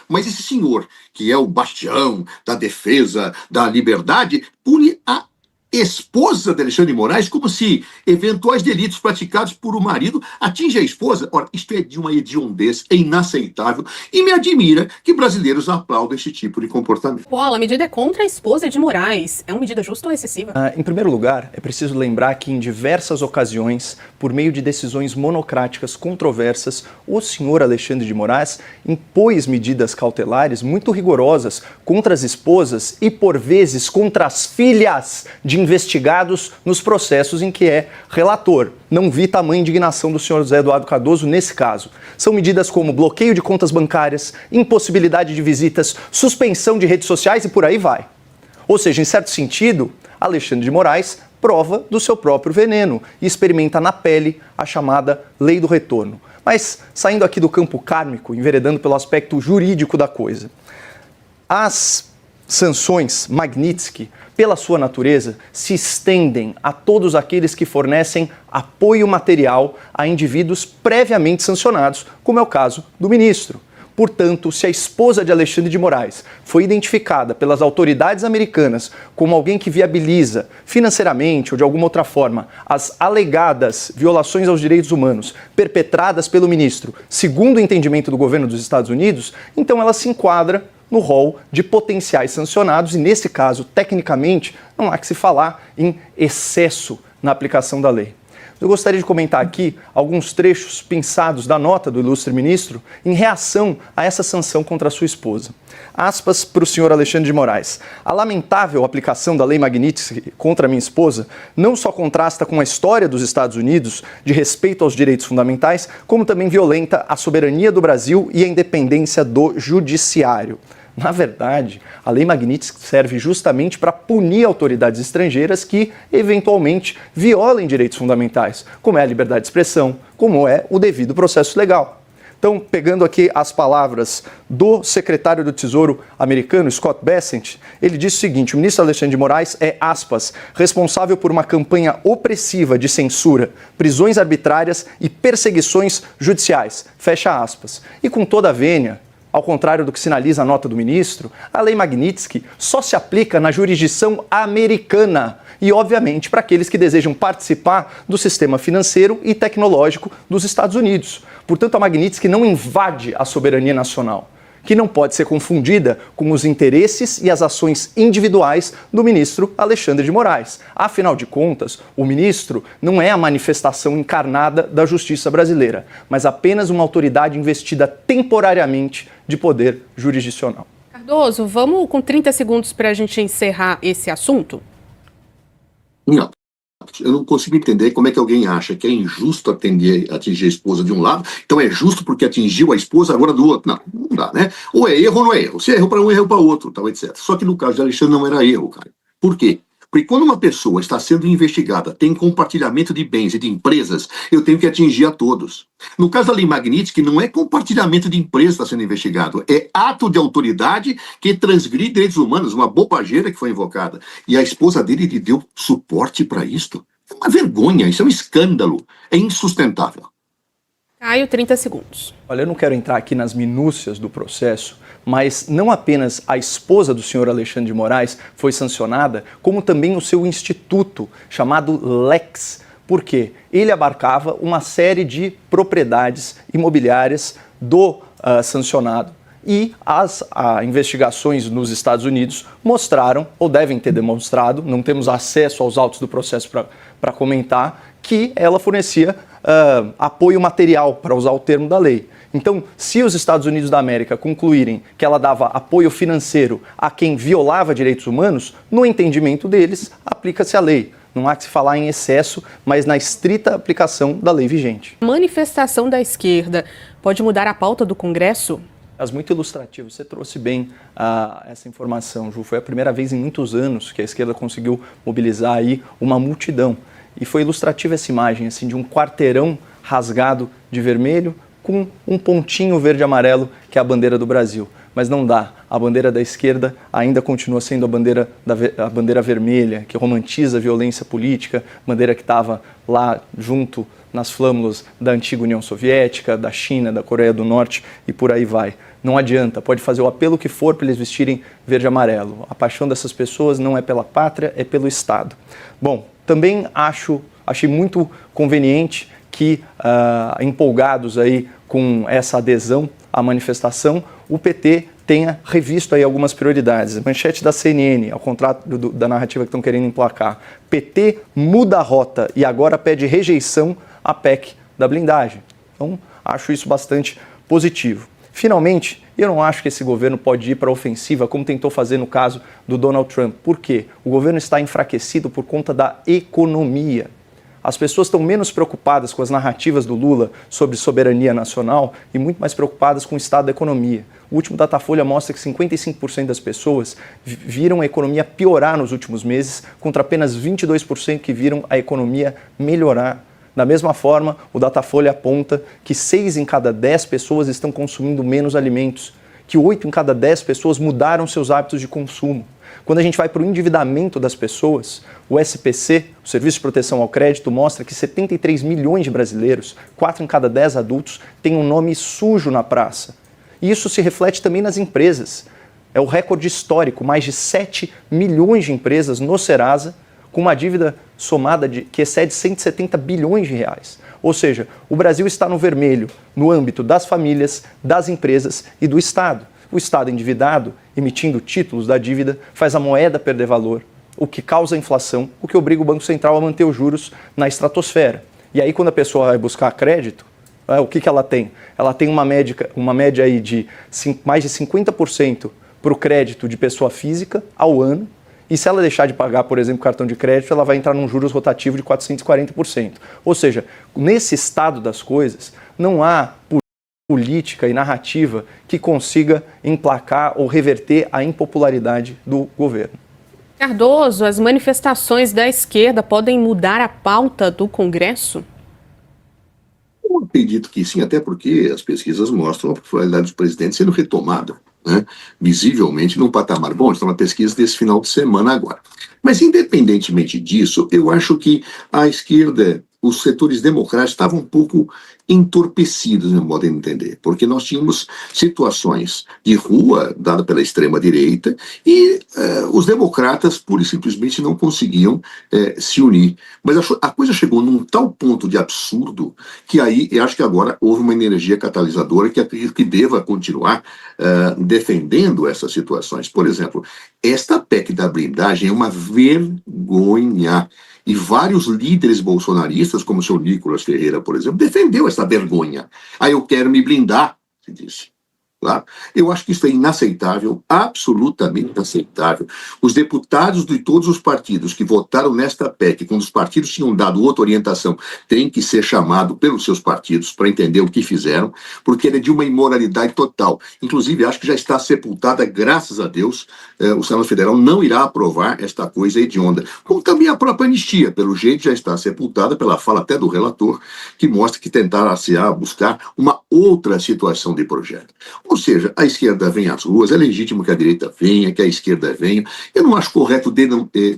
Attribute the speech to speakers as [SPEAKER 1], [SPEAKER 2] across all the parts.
[SPEAKER 1] Mas esse senhor, que é o bastião da defesa da liberdade, pune a esposa de Alexandre de Moraes como se eventuais delitos praticados por o marido atingem a esposa. Ora, isto é de uma hediondez, é inaceitável e me admira que brasileiros aplaudam esse tipo de comportamento.
[SPEAKER 2] Paula, a medida é contra a esposa de Moraes. É uma medida justa ou excessiva?
[SPEAKER 3] Em primeiro lugar, é preciso lembrar que em diversas ocasiões, por meio de decisões monocráticas controversas, o senhor Alexandre de Moraes impôs medidas cautelares muito rigorosas contra as esposas e, por vezes, contra as filhas de investigados nos processos em que é relator. Não vi tamanha indignação do senhor José Eduardo Cardoso nesse caso. São medidas como bloqueio de contas bancárias, impossibilidade de visitas, suspensão de redes sociais e por aí vai. Ou seja, em certo sentido, Alexandre de Moraes prova do seu próprio veneno e experimenta na pele a chamada lei do retorno. Mas, saindo aqui do campo kármico, enveredando pelo aspecto jurídico da coisa, as sanções Magnitsky, pela sua natureza, se estendem a todos aqueles que fornecem apoio material a indivíduos previamente sancionados, como é o caso do ministro. Portanto, se a esposa de Alexandre de Moraes foi identificada pelas autoridades americanas como alguém que viabiliza financeiramente ou de alguma outra forma as alegadas violações aos direitos humanos perpetradas pelo ministro, segundo o entendimento do governo dos Estados Unidos, então ela se enquadra no rol de potenciais sancionados e, nesse caso, tecnicamente, não há que se falar em excesso na aplicação da lei. Eu gostaria de comentar aqui alguns trechos pensados da nota do ilustre ministro em reação a essa sanção contra a sua esposa. Aspas para o senhor Alexandre de Moraes. A lamentável aplicação da lei Magnitsky contra minha esposa não só contrasta com a história dos Estados Unidos de respeito aos direitos fundamentais, como também violenta a soberania do Brasil e a independência do judiciário. Na verdade, a lei Magnitsky serve justamente para punir autoridades estrangeiras que, eventualmente, violem direitos fundamentais, como é a liberdade de expressão, como é o devido processo legal. Então, pegando aqui as palavras do secretário do Tesouro americano, Scott Bessent, ele disse o seguinte: o ministro Alexandre de Moraes é, aspas, responsável por uma campanha opressiva de censura, prisões arbitrárias e perseguições judiciais, fecha aspas. E com toda a vênia, ao contrário do que sinaliza a nota do ministro, a lei Magnitsky só se aplica na jurisdição americana e, obviamente, para aqueles que desejam participar do sistema financeiro e tecnológico dos Estados Unidos. Portanto, a Magnitsky não invade a soberania nacional, que não pode ser confundida com os interesses e as ações individuais do ministro Alexandre de Moraes. Afinal de contas, o ministro não é a manifestação encarnada da justiça brasileira, mas apenas uma autoridade investida temporariamente de poder jurisdicional.
[SPEAKER 2] Cardoso, vamos com 30 segundos para a gente encerrar esse assunto?
[SPEAKER 1] Não. Eu não consigo entender como é que alguém acha que é injusto atingir a esposa de um lado, então é justo porque atingiu a esposa agora do outro. Não, não dá, né? Ou é erro ou não é erro. Se é erro para um, é erro para outro, tal, etc. Só que no caso de Alexandre não era erro, cara. Por quê? Porque quando uma pessoa está sendo investigada, tem compartilhamento de bens e de empresas, eu tenho que atingir a todos. No caso da lei Magnitsky, não é compartilhamento de empresas que está sendo investigado, é ato de autoridade que transgride direitos humanos, uma bobageira que foi invocada. E a esposa dele lhe deu suporte para isto? É uma vergonha, isso é um escândalo, é insustentável.
[SPEAKER 2] Caio, 30 segundos.
[SPEAKER 3] Olha, eu não quero entrar aqui nas minúcias do processo, mas não apenas a esposa do senhor Alexandre de Moraes foi sancionada, como também o seu instituto, chamado Lex. Por quê? Ele abarcava uma série de propriedades imobiliárias do sancionado. E as investigações nos Estados Unidos mostraram, ou devem ter demonstrado, não temos acesso aos autos do processo para comentar, que ela fornecia apoio material, para usar o termo da lei. Então, se os Estados Unidos da América concluírem que ela dava apoio financeiro a quem violava direitos humanos, no entendimento deles, aplica-se a lei. Não há que se falar em excesso, mas na estrita aplicação da lei vigente.
[SPEAKER 2] A manifestação da esquerda pode mudar a pauta do Congresso?
[SPEAKER 3] Mas muito ilustrativo, você trouxe bem essa informação, Ju. Foi a primeira vez em muitos anos que a esquerda conseguiu mobilizar aí uma multidão. E foi ilustrativa essa imagem, assim, de um quarteirão rasgado de vermelho com um pontinho verde e amarelo, que é a bandeira do Brasil. mas não dá. A bandeira da esquerda ainda continua sendo a bandeira vermelha, que romantiza a violência política, bandeira que estava lá junto nas flâmulas da antiga União Soviética, da China, da Coreia do Norte e por aí vai. Não adianta, pode fazer o apelo que for para eles vestirem verde e amarelo. A paixão dessas pessoas não é pela pátria, é pelo Estado. Bom, também achei muito conveniente que, empolgados aí com essa adesão à manifestação, o PT tenha revisto aí algumas prioridades. Manchete da CNN, ao contrário da narrativa que estão querendo emplacar. PT muda a rota e agora pede rejeição à PEC da blindagem. Então, acho isso bastante positivo. Finalmente, eu não acho que esse governo pode ir para a ofensiva como tentou fazer no caso do Donald Trump. Por quê? O governo está enfraquecido por conta da economia. As pessoas estão menos preocupadas com as narrativas do Lula sobre soberania nacional e muito mais preocupadas com o estado da economia. O último Datafolha mostra que 55% das pessoas viram a economia piorar nos últimos meses, contra apenas 22% que viram a economia melhorar. Da mesma forma, o Datafolha aponta que 6 em cada 10 pessoas estão consumindo menos alimentos, que 8 em cada 10 pessoas mudaram seus hábitos de consumo. Quando a gente vai para o endividamento das pessoas, o SPC, o Serviço de Proteção ao Crédito, mostra que 73 milhões de brasileiros, 4 em cada 10 adultos, têm um nome sujo na praça. E isso se reflete também nas empresas. É o recorde histórico, mais de 7 milhões de empresas no Serasa, com uma dívida somada que excede 170 bilhões de reais. Ou seja, o Brasil está no vermelho no âmbito das famílias, das empresas e do Estado. O Estado endividado, emitindo títulos da dívida, faz a moeda perder valor, o que causa inflação, o que obriga o Banco Central a manter os juros na estratosfera. E aí, quando a pessoa vai buscar crédito, o que ela tem? Ela tem uma média aí de mais de 50% para o crédito de pessoa física ao ano. E se ela deixar de pagar, por exemplo, cartão de crédito, ela vai entrar num juros rotativo de 440%. Ou seja, nesse estado das coisas, não há política e narrativa que consiga emplacar ou reverter a impopularidade do governo.
[SPEAKER 2] Cardoso, as manifestações da esquerda podem mudar a pauta do Congresso?
[SPEAKER 1] Eu acredito que sim, até porque as pesquisas mostram a popularidade do presidente sendo retomada, né, visivelmente num patamar bom. Está na pesquisa desse final de semana agora. Mas, independentemente disso, eu acho que a esquerda, os setores democráticos estavam um pouco entorpecidos, no meu modo de entender, porque nós tínhamos situações de rua dada pela extrema-direita e os democratas, pura e simplesmente, não conseguiam se unir. Mas a coisa chegou num tal ponto de absurdo que aí eu acho que agora houve uma energia catalisadora que acredito que deva continuar defendendo essas situações. Por exemplo, esta PEC da blindagem é uma vergonha. E vários líderes bolsonaristas, como o seu Nicolas Ferreira, por exemplo, defendeu essa vergonha. Aí eu quero me blindar, se disse. Claro. Eu acho que isso é inaceitável, absolutamente inaceitável. Os deputados de todos os partidos que votaram nesta PEC, quando os partidos tinham dado outra orientação, têm que ser chamados pelos seus partidos para entender o que fizeram, porque ele é de uma imoralidade total. Inclusive, acho que já está sepultada, graças a Deus, o Senado Federal não irá aprovar esta coisa hedionda. Como também a própria anistia, pelo jeito, já está sepultada pela fala até do relator, que mostra que tentaram-se buscar uma outra situação de projeto. Ou seja, a esquerda vem às ruas, é legítimo que a direita venha, que a esquerda venha. Eu não acho correto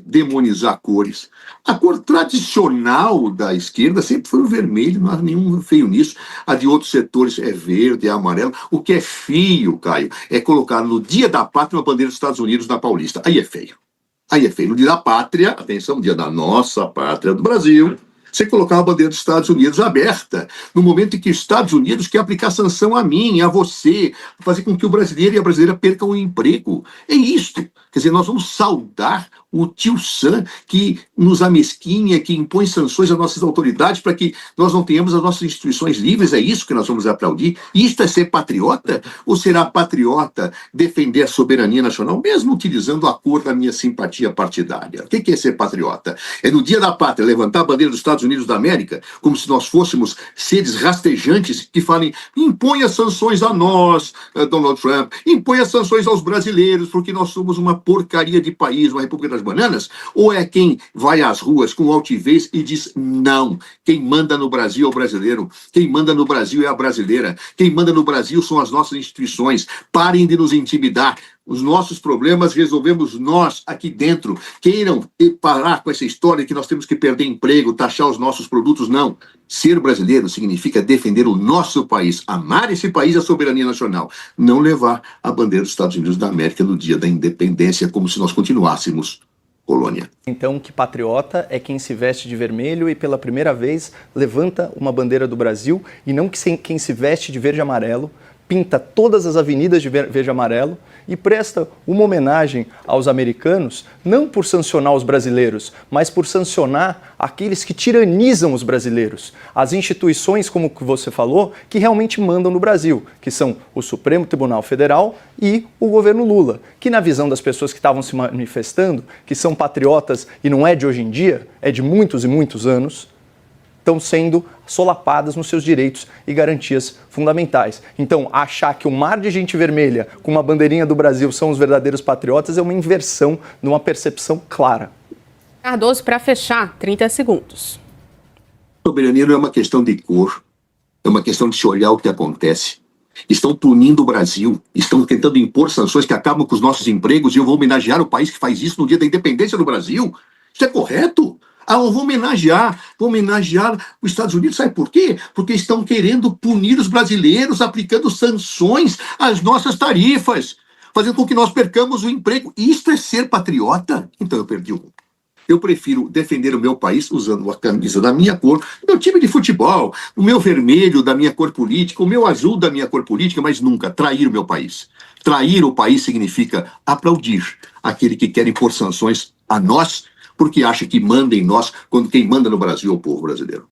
[SPEAKER 1] demonizar cores. A cor tradicional da esquerda sempre foi o vermelho, não há nenhum feio nisso. A de outros setores é verde, é amarelo. O que é feio, Caio, é colocar no Dia da Pátria uma bandeira dos Estados Unidos na Paulista. Aí é feio. Aí é feio. No Dia da Pátria, atenção, Dia da nossa pátria do Brasil, você colocar a bandeira dos Estados Unidos aberta, no momento em que os Estados Unidos quer aplicar sanção a mim, a você, fazer com que o brasileiro e a brasileira percam o emprego. É isto. Quer dizer, nós vamos saudar o tio Sam que nos amesquinha, que impõe sanções às nossas autoridades para que nós não tenhamos as nossas instituições livres. É isso que nós vamos aplaudir? Isto é ser patriota? Ou será patriota defender a soberania nacional, mesmo utilizando a cor da minha simpatia partidária? O que é ser patriota? É no Dia da Pátria levantar a bandeira dos Estados Unidos da América, como se nós fôssemos seres rastejantes que falem, imponha sanções a nós, Donald Trump, imponha sanções aos brasileiros, porque nós somos uma porcaria de país, uma república as bananas? Ou é quem vai às ruas com altivez e diz não? Quem manda no Brasil é o brasileiro. Quem manda no Brasil é a brasileira. Quem manda no Brasil são as nossas instituições. Parem de nos intimidar. Os nossos problemas resolvemos nós aqui dentro. Queiram parar com essa história que nós temos que perder emprego, taxar os nossos produtos. Não. Ser brasileiro significa defender o nosso país, amar esse país e a soberania nacional. Não levar a bandeira dos Estados Unidos da América no dia da independência como se nós continuássemos colônia.
[SPEAKER 3] Então, que patriota é quem se veste de vermelho e pela primeira vez levanta uma bandeira do Brasil e não quem se veste de verde e amarelo, pinta todas as avenidas de verde e amarelo e presta uma homenagem aos americanos, não por sancionar os brasileiros, mas por sancionar aqueles que tiranizam os brasileiros. As instituições, como você falou, que realmente mandam no Brasil, que são o Supremo Tribunal Federal e o governo Lula, que na visão das pessoas que estavam se manifestando, que são patriotas e não é de hoje em dia, é de muitos e muitos anos, estão sendo solapadas nos seus direitos e garantias fundamentais. Então, achar que um mar de gente vermelha com uma bandeirinha do Brasil são os verdadeiros patriotas é uma inversão numa percepção clara.
[SPEAKER 2] Cardoso, para fechar, 30 segundos.
[SPEAKER 1] Soberania não é uma questão de cor, é uma questão de se olhar o que acontece. Estão punindo o Brasil, estão tentando impor sanções que acabam com os nossos empregos e eu vou homenagear o país que faz isso no dia da independência do Brasil. Isso é correto? Eu vou homenagear os Estados Unidos, sabe por quê? Porque estão querendo punir os brasileiros, aplicando sanções às nossas tarifas, fazendo com que nós percamos o emprego. Isto é ser patriota? Então eu perdi o... Eu prefiro defender o meu país usando a camisa da minha cor, meu time de futebol, o meu vermelho da minha cor política, o meu azul da minha cor política, mas nunca trair o meu país. Trair o país significa aplaudir aquele que quer impor sanções a nós, porque acha que manda em nós, quando quem manda no Brasil é o povo brasileiro.